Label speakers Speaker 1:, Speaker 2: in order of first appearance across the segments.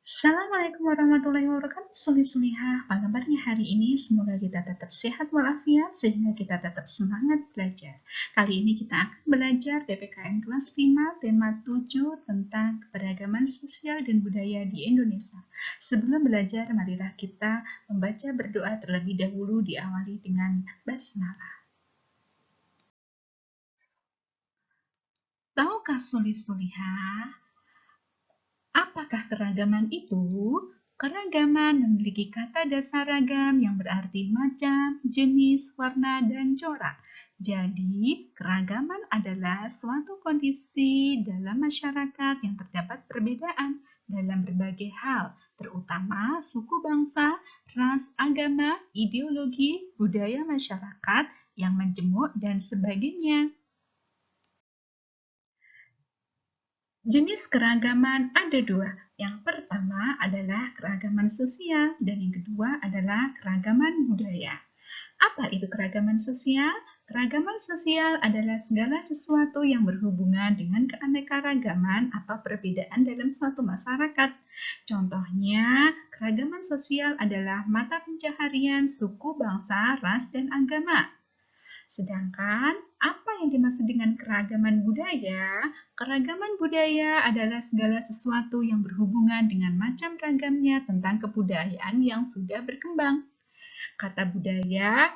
Speaker 1: Assalamualaikum warahmatullahi wabarakatuh. Sulih-sulihah, apa kabarnya hari ini? Semoga kita tetap sehat walafiat sehingga kita tetap semangat belajar. Kali ini kita akan belajar PPKN kelas 5 tema 7 tentang keberagaman sosial dan budaya di Indonesia. Sebelum belajar, marilah kita membaca berdoa terlebih dahulu, diawali dengan basmalah. Tahukah sulih-sulihah, apakah keragaman itu? Keragaman memiliki kata dasar ragam yang berarti macam, jenis, warna, dan corak. Jadi, keragaman adalah suatu kondisi dalam masyarakat yang terdapat perbedaan dalam berbagai hal, terutama suku bangsa, ras, agama, ideologi, budaya masyarakat yang menjemuk, dan sebagainya. Jenis keragaman ada dua. Yang pertama adalah keragaman sosial dan yang kedua adalah keragaman budaya. Apa itu keragaman sosial? Keragaman sosial adalah segala sesuatu yang berhubungan dengan keanekaragaman atau perbedaan dalam suatu masyarakat. Contohnya, keragaman sosial adalah mata pencaharian suku, bangsa, ras, dan agama. Sedangkan apa yang dimaksud dengan keragaman budaya? Keragaman budaya adalah segala sesuatu yang berhubungan dengan macam ragamnya tentang kebudayaan yang sudah berkembang. Kata budaya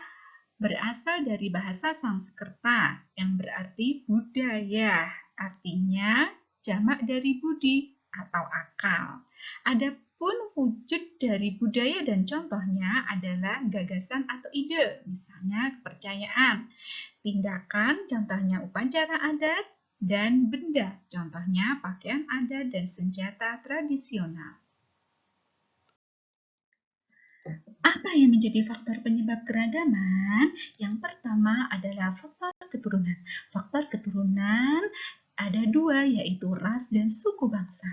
Speaker 1: berasal dari bahasa Sanskerta yang berarti budaya, artinya jamak dari budi atau akal. Adapun wujud dari budaya dan contohnya adalah gagasan atau ide, misalnya kepercayaan, tindakan, contohnya upacara adat, dan benda, contohnya pakaian adat dan senjata tradisional. Apa yang menjadi faktor penyebab keragaman? Yang pertama adalah faktor keturunan. Faktor keturunan ada dua, yaitu ras dan suku bangsa.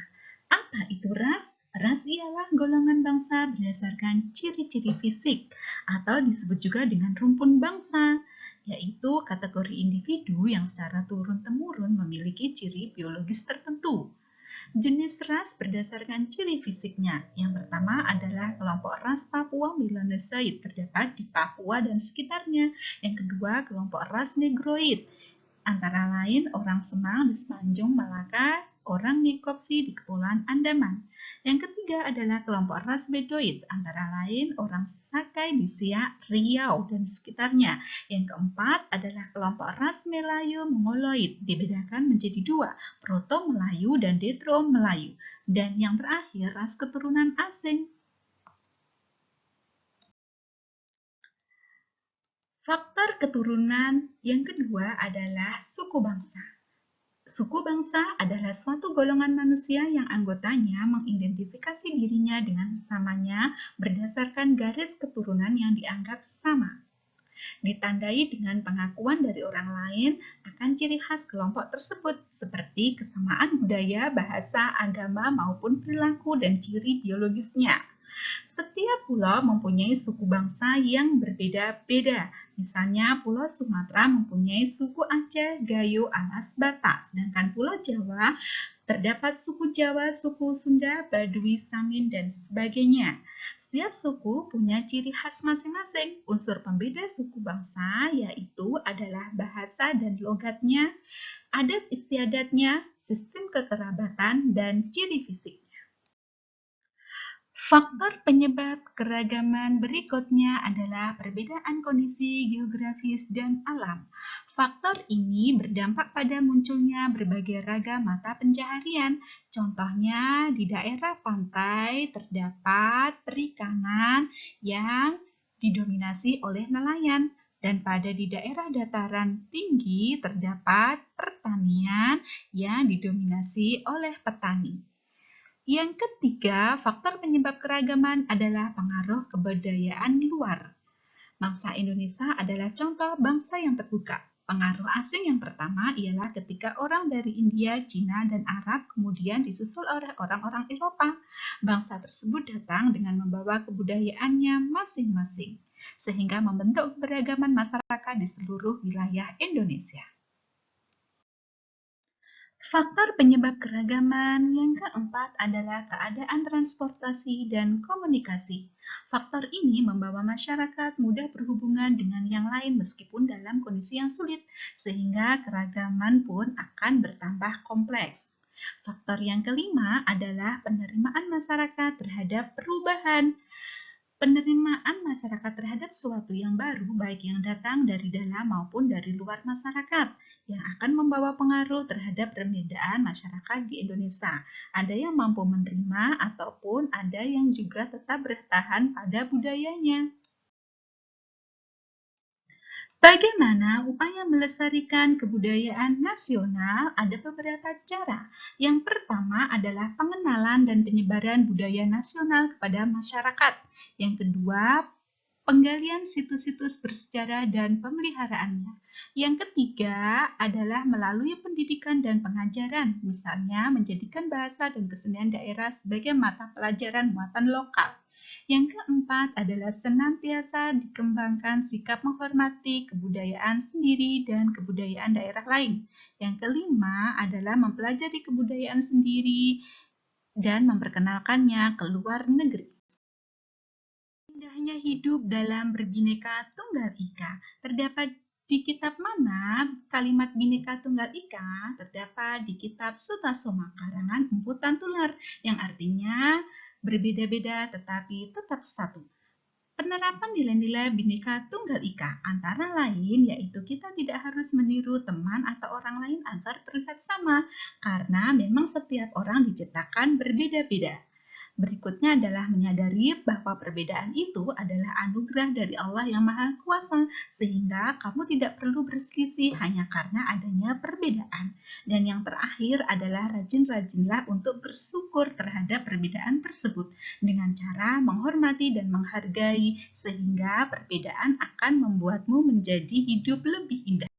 Speaker 1: Apa itu ras? Ras ialah golongan bangsa berdasarkan ciri-ciri fisik atau disebut juga dengan rumpun bangsa, yaitu kategori individu yang secara turun-temurun memiliki ciri biologis tertentu. Jenis ras berdasarkan ciri fisiknya. Yang pertama adalah kelompok ras Papua Melanosoid, terdapat di Papua dan sekitarnya. Yang kedua, kelompok ras Negroid, antara lain orang Semang di Semenanjung Malaka, orang Nicosia di Kepulauan Andaman. Yang ketiga adalah kelompok ras Bedoid, antara lain orang Sakai di Siak, Riau, dan sekitarnya. Yang keempat adalah kelompok ras Melayu Mongoloid, dibedakan menjadi dua, Proto-Melayu dan Detro-Melayu. Dan yang terakhir, ras keturunan asing. Faktor keturunan yang kedua adalah suku bangsa. Suku bangsa adalah suatu golongan manusia yang anggotanya mengidentifikasi dirinya dengan sesamanya berdasarkan garis keturunan yang dianggap sama. Ditandai dengan pengakuan dari orang lain akan ciri khas kelompok tersebut, seperti kesamaan budaya, bahasa, agama, maupun perilaku dan ciri biologisnya. Setiap pulau mempunyai suku bangsa yang berbeda-beda. Misalnya, Pulau Sumatera mempunyai suku Aceh, Gayo, Alas, Batak, sedangkan Pulau Jawa terdapat suku Jawa, suku Sunda, Baduy, Samin, dan sebagainya. Setiap suku punya ciri khas masing-masing. Unsur pembeda suku bangsa yaitu adalah bahasa dan logatnya, adat istiadatnya, sistem kekerabatan, dan ciri fisik. Faktor penyebab keragaman berikutnya adalah perbedaan kondisi geografis dan alam. Faktor ini berdampak pada munculnya berbagai ragam mata pencaharian. Contohnya, di daerah pantai terdapat perikanan yang didominasi oleh nelayan, dan pada di daerah dataran tinggi terdapat pertanian yang didominasi oleh petani. Yang ketiga, faktor penyebab keragaman adalah pengaruh kebudayaan luar. Bangsa Indonesia adalah contoh bangsa yang terbuka. Pengaruh asing yang pertama ialah ketika orang dari India, Cina, dan Arab kemudian disusul oleh orang-orang Eropa. Bangsa tersebut datang dengan membawa kebudayaannya masing-masing, sehingga membentuk keberagaman masyarakat di seluruh wilayah Indonesia. Faktor penyebab keragaman yang keempat adalah keadaan transportasi dan komunikasi. Faktor ini membawa masyarakat mudah berhubungan dengan yang lain meskipun dalam kondisi yang sulit, sehingga keragaman pun akan bertambah kompleks. Faktor yang kelima adalah penerimaan masyarakat terhadap perubahan. Penerimaan masyarakat terhadap sesuatu yang baru, baik yang datang dari dalam maupun dari luar masyarakat, yang akan membawa pengaruh terhadap perbedaan masyarakat di Indonesia. Ada yang mampu menerima ataupun ada yang juga tetap bertahan pada budayanya. Bagaimana upaya melestarikan kebudayaan nasional? Ada beberapa cara. Yang pertama adalah pengenalan dan penyebaran budaya nasional kepada masyarakat. Yang kedua, penggalian situs-situs bersejarah dan pemeliharaannya. Yang ketiga adalah melalui pendidikan dan pengajaran, misalnya menjadikan bahasa dan kesenian daerah sebagai mata pelajaran muatan lokal. Yang keempat adalah senantiasa dikembangkan sikap menghormati kebudayaan sendiri dan kebudayaan daerah lain. Yang kelima adalah mempelajari kebudayaan sendiri dan memperkenalkannya ke luar negeri. Indahnya hidup dalam berbineka tunggal ika. Terdapat di kitab mana kalimat bineka tunggal ika? Terdapat di kitab Sutasoma karangan Empu Tantular, yang artinya berbeda-beda tetapi tetap satu. Penerapan nilai-nilai bineka tunggal ika antara lain yaitu kita tidak harus meniru teman atau orang lain agar terlihat sama, karena memang setiap orang diciptakan berbeda-beda. Berikutnya adalah menyadari bahwa perbedaan itu adalah anugerah dari Allah yang Maha Kuasa, sehingga kamu tidak perlu berselisih hanya karena adanya perbedaan. Dan yang terakhir adalah rajin-rajinlah untuk bersyukur terhadap perbedaan tersebut dengan cara menghormati dan menghargai, sehingga perbedaan akan membuatmu menjadi hidup lebih indah.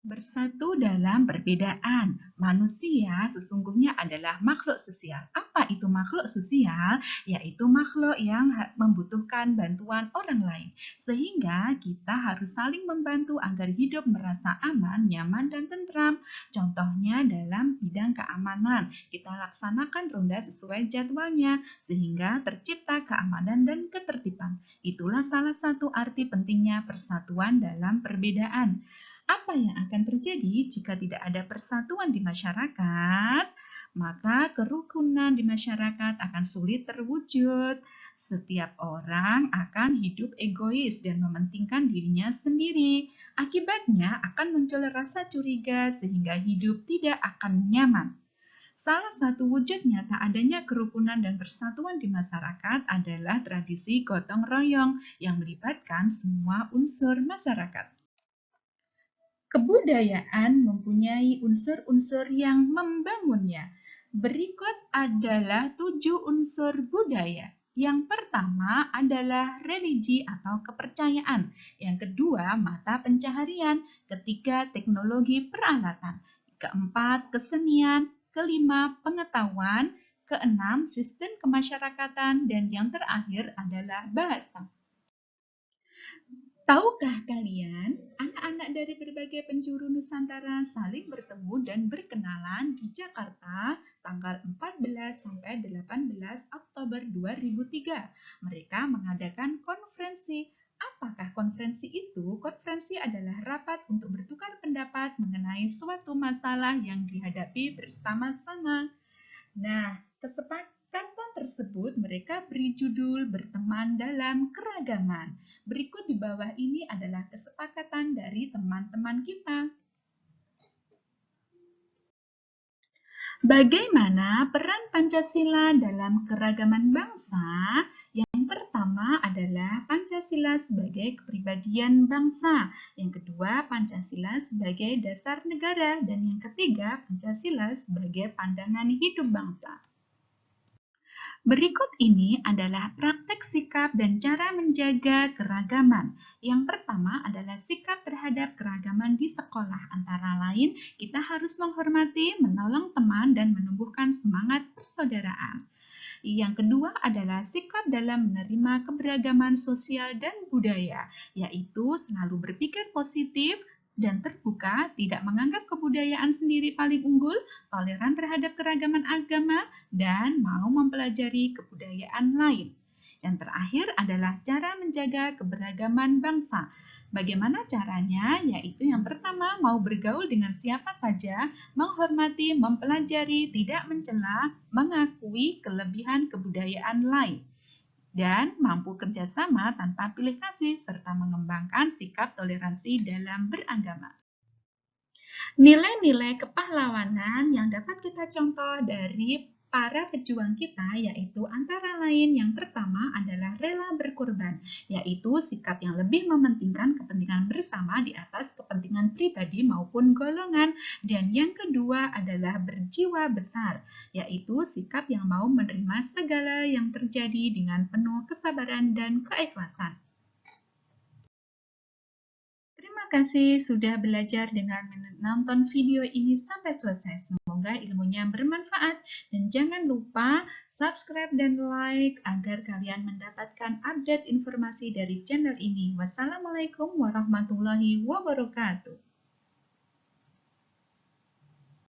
Speaker 1: Bersatu dalam perbedaan. Manusia sesungguhnya adalah makhluk sosial. Apa itu makhluk sosial? Yaitu makhluk yang membutuhkan bantuan orang lain. Sehingga kita harus saling membantu agar hidup merasa aman, nyaman, dan tentram. Contohnya dalam bidang keamanan. Kita laksanakan ronda sesuai jadwalnya sehingga tercipta keamanan dan ketertiban. Itulah salah satu arti pentingnya persatuan dalam perbedaan. Apa yang akan terjadi jika tidak ada persatuan di masyarakat? Maka kerukunan di masyarakat akan sulit terwujud. Setiap orang akan hidup egois dan mementingkan dirinya sendiri. Akibatnya akan muncul rasa curiga sehingga hidup tidak akan nyaman. Salah satu wujud nyata adanya kerukunan dan persatuan di masyarakat adalah tradisi gotong royong yang melibatkan semua unsur masyarakat. Kebudayaan mempunyai unsur-unsur yang membangunnya. Berikut adalah 7 unsur budaya. Yang pertama adalah religi atau kepercayaan. Yang kedua, mata pencaharian. Ketiga, teknologi peralatan. Keempat, kesenian. Kelima, pengetahuan. Keenam, sistem kemasyarakatan. Dan yang terakhir adalah bahasa. Tahukah kalian, anak-anak dari berbagai penjuru Nusantara saling bertemu dan berkenalan di Jakarta tanggal 14 sampai 18 Oktober 2003. Mereka mengadakan konferensi. Apakah konferensi itu? Konferensi adalah rapat untuk bertukar pendapat mengenai suatu masalah yang dihadapi bersama-sama. Nah, kesepakatan tersebut mereka beri judul Berteman dalam Keragaman. Berikut di bawah ini adalah kesepakatan dari teman-teman kita. Bagaimana peran Pancasila dalam keragaman bangsa? Yang pertama adalah Pancasila sebagai kepribadian bangsa. Yang kedua, Pancasila sebagai dasar negara. Dan yang ketiga, Pancasila sebagai pandangan hidup bangsa. Berikut ini adalah praktek sikap dan cara menjaga keragaman. Yang pertama adalah sikap terhadap keragaman di sekolah. Antara lain, kita harus menghormati, menolong teman, dan menumbuhkan semangat persaudaraan. Yang kedua adalah sikap dalam menerima keberagaman sosial dan budaya, yaitu selalu berpikir positif, dan terbuka, tidak menganggap kebudayaan sendiri paling unggul, toleran terhadap keragaman agama, dan mau mempelajari kebudayaan lain. Yang terakhir adalah cara menjaga keberagaman bangsa. Bagaimana caranya? Yaitu yang pertama, mau bergaul dengan siapa saja, menghormati, mempelajari, tidak mencela, mengakui kelebihan kebudayaan lain, dan mampu kerjasama tanpa pilih kasih, serta mengembangkan sikap toleransi dalam beragama. Nilai-nilai kepahlawanan yang dapat kita contoh dari para pejuang kita yaitu antara lain yang pertama adalah rela berkorban, yaitu sikap yang lebih mementingkan kepentingan bersama di atas kepentingan pribadi maupun golongan. Dan yang kedua adalah berjiwa besar, yaitu sikap yang mau menerima segala yang terjadi dengan penuh kesabaran dan keikhlasan. Terima kasih sudah belajar dengan menonton video ini sampai selesai. Semoga ilmunya bermanfaat dan jangan lupa subscribe dan like agar kalian mendapatkan update informasi dari channel ini. Wassalamualaikum warahmatullahi wabarakatuh.